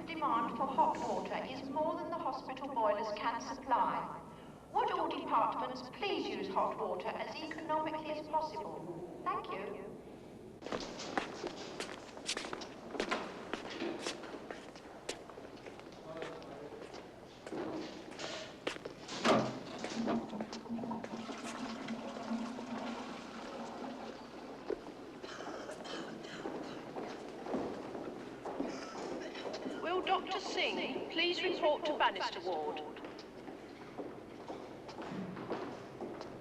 demand for hot water is more than the hospital boilers can supply. Would all departments please use hot water as economically as possible? Thank you. Will Dr. Singh please report to Bannister Ward?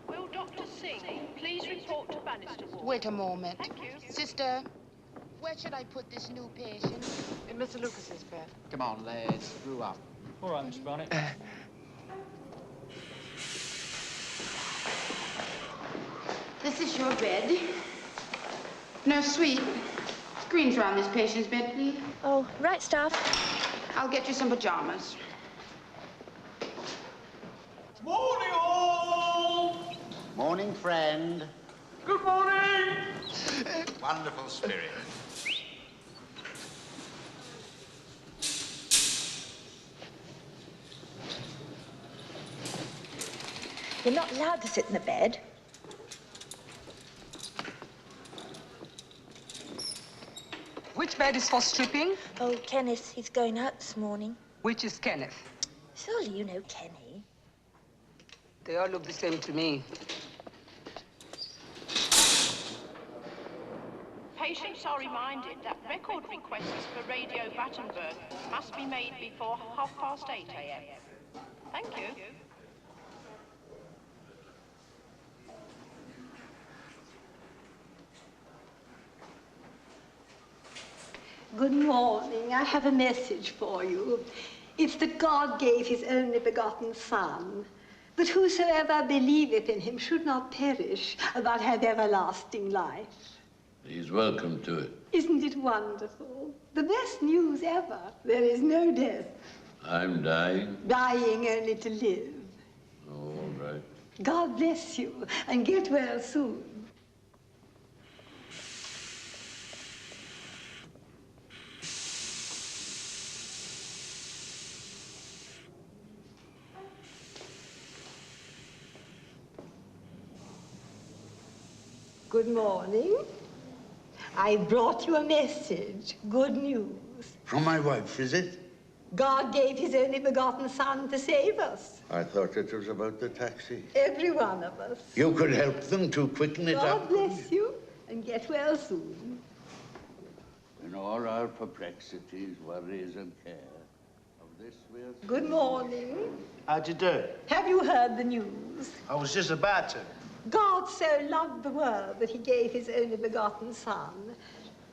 Will Dr. Singh please report to Bannister Ward? Wait a moment. Thank you. Sister, where should I put this new patient? In Mr. Lucas's bed. Come on, lads, screw up. All right, Mr. Barnett. This is your bed. No, sweet. Screens around this patient's bed, please. Oh, right, staff. I'll get you some pajamas. Morning, all! Morning, friend. Good morning! Wonderful spirit. You're not allowed to sit in the bed. Which bed is for stripping? Oh, Kenneth, he's going out this morning. Which is Kenneth? Surely you know Kenny. They all look the same to me. Patients are reminded that record requests for Radio Battenberg must be made before 8:30 a.m. Thank you. Good morning. I have a message for you. It's that God gave his only begotten Son, that whosoever believeth in him should not perish, but have everlasting life. He's welcome to it. Isn't it wonderful? The best news ever. There is no death. I'm dying. Dying only to live. All right. God bless you, and get well soon. Good morning. I brought you a message. Good news. From my wife, is it? God gave his only begotten Son to save us. I thought it was about the taxi. Every one of us. You could help them to quicken it up. God bless you, and get well soon. In all our perplexities, worries, and care, of this we're... Good morning. How'd you do? Have you heard the news? I was just about to. God so loved the world that he gave his only begotten Son,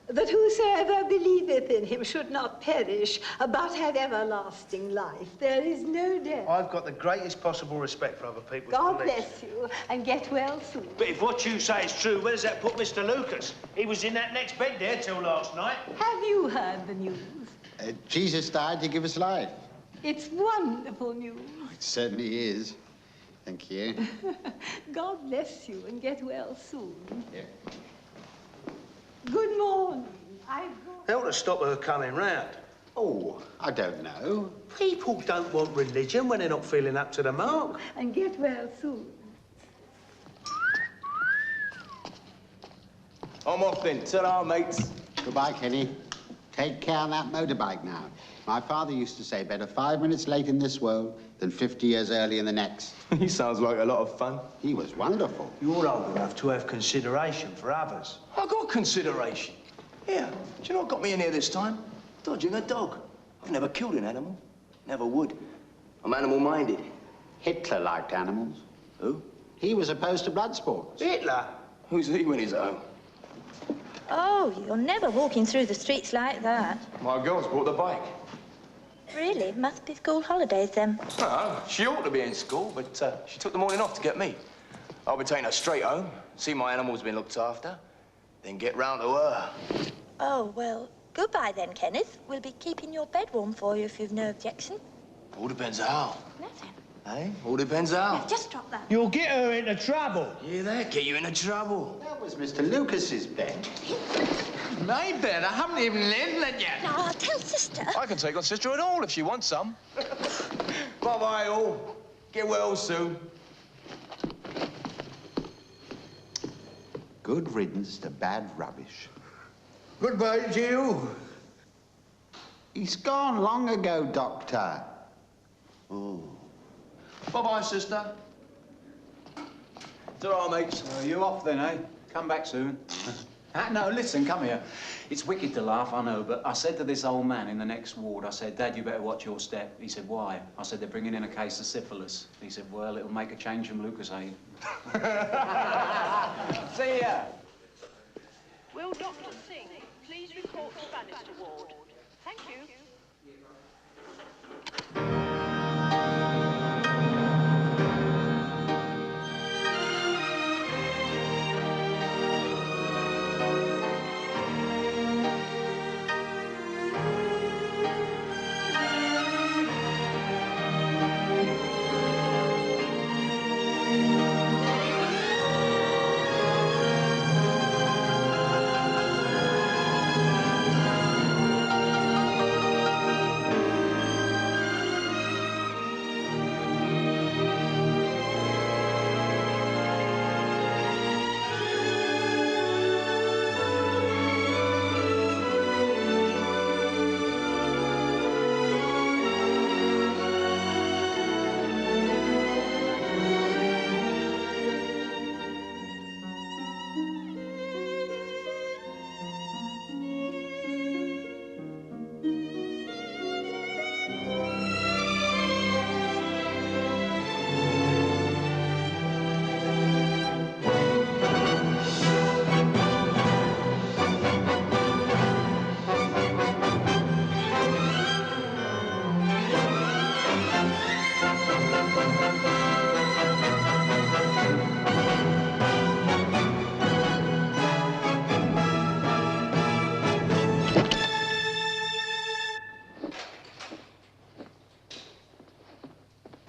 that whosoever believeth in him should not perish, but have everlasting life. There is no death. I've got the greatest possible respect for other people's God beliefs. bless you, and get well soon. But if what you say is true, where does that put Mr. Lucas? He was in that next bed there till last night. Have you heard the news? Jesus died to give us life. It's wonderful news. It certainly is. Thank you. God bless you, and get well soon. Yeah. Good morning. They ought to stop her coming round. Oh, I don't know. People don't want religion when they're not feeling up to the mark. And get well soon. I'm off then. Ta-ra, mates. Goodbye, Kenny. Take care on that motorbike now. My father used to say, better 5 minutes late in this world than 50 years early in the next. He sounds like a lot of fun. He was wonderful. You're old enough to have consideration for others. I got consideration. Here, do you know what got me in here this time? Dodging a dog. I've never killed an animal. Never would. I'm animal-minded. Hitler liked animals. Who? He was opposed to blood sports. Hitler? Who's he when he's at home? Oh, you're never walking through the streets like that. My girl's bought the bike. Really? Must be school holidays then. No, she ought to be in school, but she took the morning off to get me. I'll be taking her straight home, see my animals been looked after, then get round to her. Oh, well, goodbye then, Kenneth. We'll be keeping your bed warm for you if you've no objection. All depends how. Nothing. Eh? All depends how. Yeah, just drop that. You'll get her into trouble. Yeah, that get you into trouble. That was Mr. Lucas's bed. My bed, I haven't even lived in it yet. Now, tell Sister. I can take on Sister and all if she wants some. Bye-bye, all. Get well soon. Good riddance to bad rubbish. Goodbye to you. He's gone long ago, Doctor. Oh. Bye-bye, Sister. It's all right, mates. You off then, eh? Come back soon. No, listen, come here. It's wicked to laugh, I know, but I said to this old man in the next ward, I said, Dad, you better watch your step. He said, why? I said, they're bringing in a case of syphilis. He said, well, it'll make a change from Lucasade. See ya. Will Dr. Singh please report to Bannister Ward? Thank you.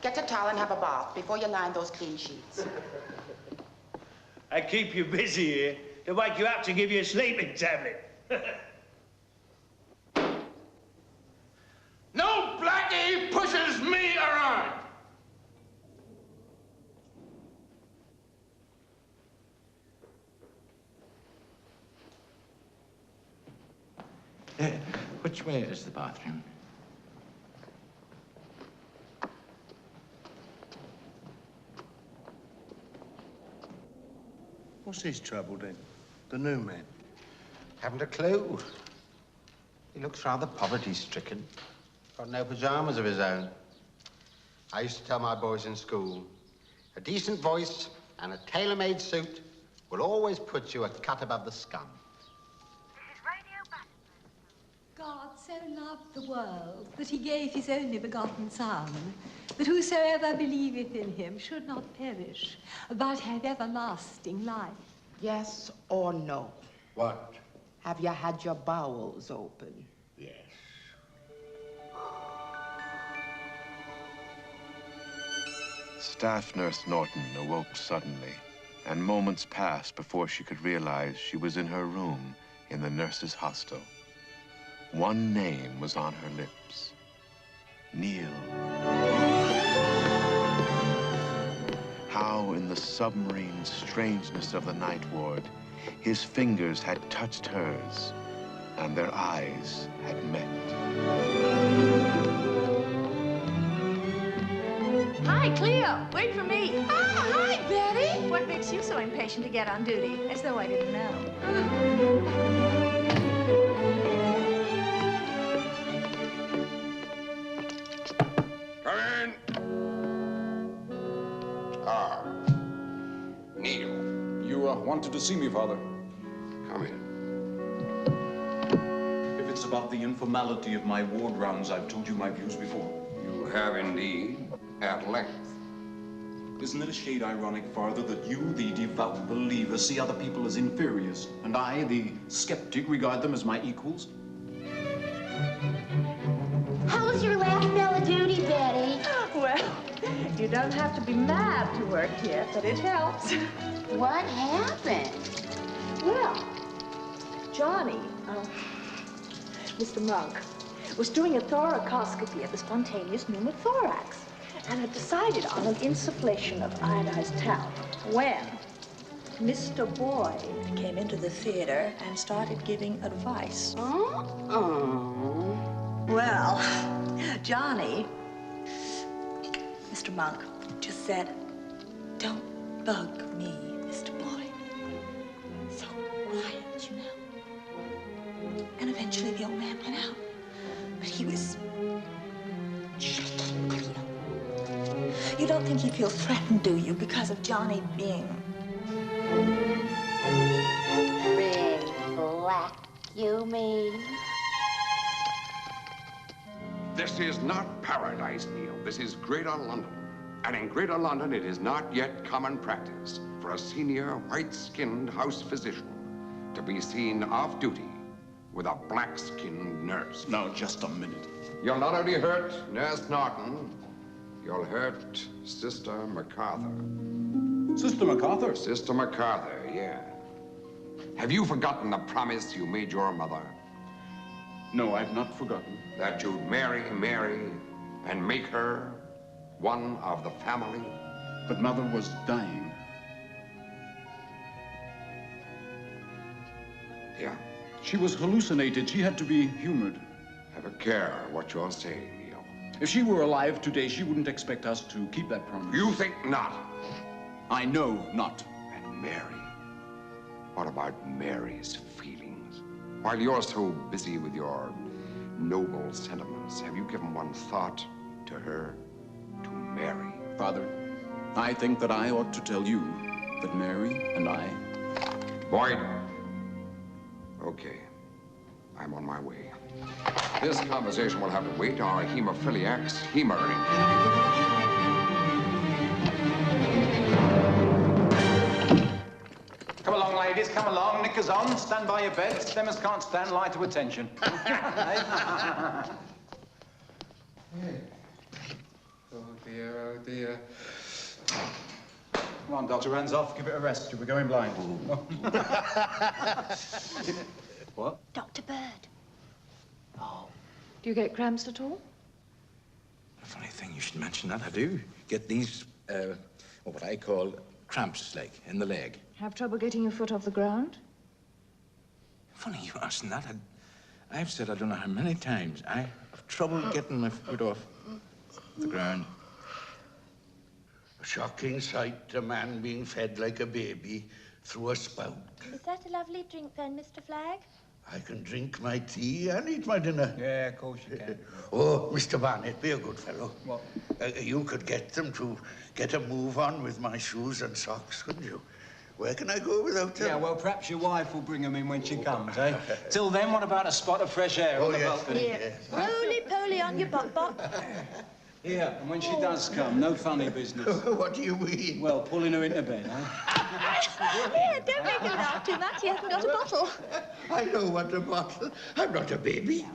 Get a towel and have a bath before you line those clean sheets. I keep you busy here to wake you up to give you a sleeping tablet. No blackie pushes me around. Which way is the bathroom? What's his trouble, then? The new man? Haven't a clue. He looks rather poverty-stricken. Got no pajamas of his own. I used to tell my boys in school, a decent voice and a tailor-made suit will always put you a cut above the scum. God so loved the world that he gave his only begotten Son, that whosoever believeth in him should not perish, but have everlasting life. Yes or no? What? Have you had your bowels open? Yes. Staff Nurse Norton awoke suddenly, and moments passed before she could realize she was in her room in the nurses' hostel. One name was on her lips. Neil. How in the submarine strangeness of the night ward, his fingers had touched hers, and their eyes had met. Hi, Cleo. Wait for me. Ah, hi, Betty. What makes you so impatient to get on duty? As though I didn't know. Come in. Ah. Neil. You wanted to see me, Father. Come in. If it's about the informality of my ward rounds, I've told you my views before. You have indeed, at length. Isn't it a shade ironic, Father, that you, the devout believer, see other people as inferiors, and I, the skeptic, regard them as my equals? How was your last spell of duty, Betty? Well, you don't have to be mad to work here, but it helps. What happened? Well, Johnny, Mr. Monk, was doing a thoracoscopy of the spontaneous pneumothorax and had decided on an insufflation of iodized talc when Mr. Boyd came into the theater and started giving advice. Well, Johnny, Mr. Monk, just said, "Don't bug me, Mr. Boyd." So quiet, you know. And eventually the old man went out. But he was shaking clear. You don't think he feels threatened, do you, because of Johnny being... Red black, you mean? This is not paradise, Neil. This is Greater London. And in Greater London, it is not yet common practice for a senior, white-skinned house physician to be seen off duty with a black-skinned nurse. Now, just a minute. You'll not only hurt Nurse Norton, you'll hurt Sister MacArthur. Sister MacArthur? Sister MacArthur, yeah. Have you forgotten the promise you made your mother? No, I've not forgotten. That you'd marry Mary and make her one of the family? But Mother was dying. Yeah. She was hallucinated. She had to be humored. Have a care what you're saying, Neil. If she were alive today, she wouldn't expect us to keep that promise. You think not? I know not. And Mary? What about Mary's feelings? While you're so busy with your noble sentiments, have you given one thought to her, to Mary? Father, I think that I ought to tell you that Mary and I... Boyd. Okay. I'm on my way. This conversation will have to wait. Our hemophiliacs hemoring. Come along, ladies, come along. Knickers on, stand by your beds. Them as can't stand, lie to attention. Oh, dear, oh, dear. Come on, Doctor, hands off. Give it a rest. We're going blind. What? Dr. Bird. Oh. Do you get cramps at all? A funny thing you should mention that. I do. Get these, what I call cramps, like, in the leg. Have trouble getting your foot off the ground? Funny you asking that. I've said I don't know how many times. I have trouble getting my foot off the ground. A shocking sight, a man being fed like a baby through a spout. Is that a lovely drink then, Mr. Flagg? I can drink my tea and eat my dinner. Yeah, of course you can. Oh, Mr. Barnett, be a good fellow. What? You could get them to get a move on with my shoes and socks, couldn't you? Where can I go without them? Yeah, well, perhaps your wife will bring them in when she comes, eh? Till then, what about a spot of fresh air on the balcony? Here. Roly-poly on your bot-bot. Yeah, and when she does come, no funny business. What do you mean? Well, pulling her into bed, eh? Here, don't make him laugh too much. He hasn't got a bottle. I don't want a bottle. I'm not a baby.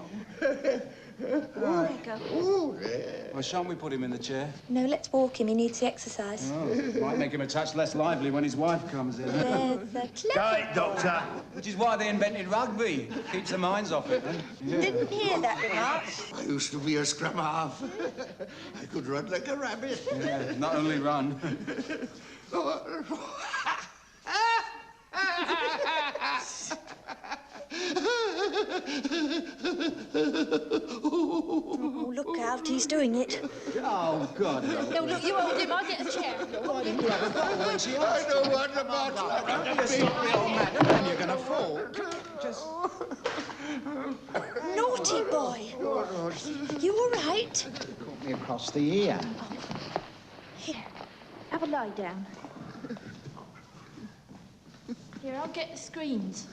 There you go. Oh, yeah. Well, shan't we put him in the chair? No, let's walk him. He needs the exercise. Oh, might make him a touch less lively when his wife comes in. There's a Right, Doctor. Which is why they invented rugby. Keeps their minds off it, eh? Didn't hear that remark. I used to be a scrum half. I could run like a rabbit. Yeah, not only run. Oh, look out, he's doing it. Oh, God. No, look, you hold him. I'll get a chair. Why didn't you have a bottle when she asked? I don't want a bottle. Stop the old man, and you're gonna fall. Just... Naughty boy. You all right? Caught me across the ear. Here, have a lie down. Here, I'll get the screens.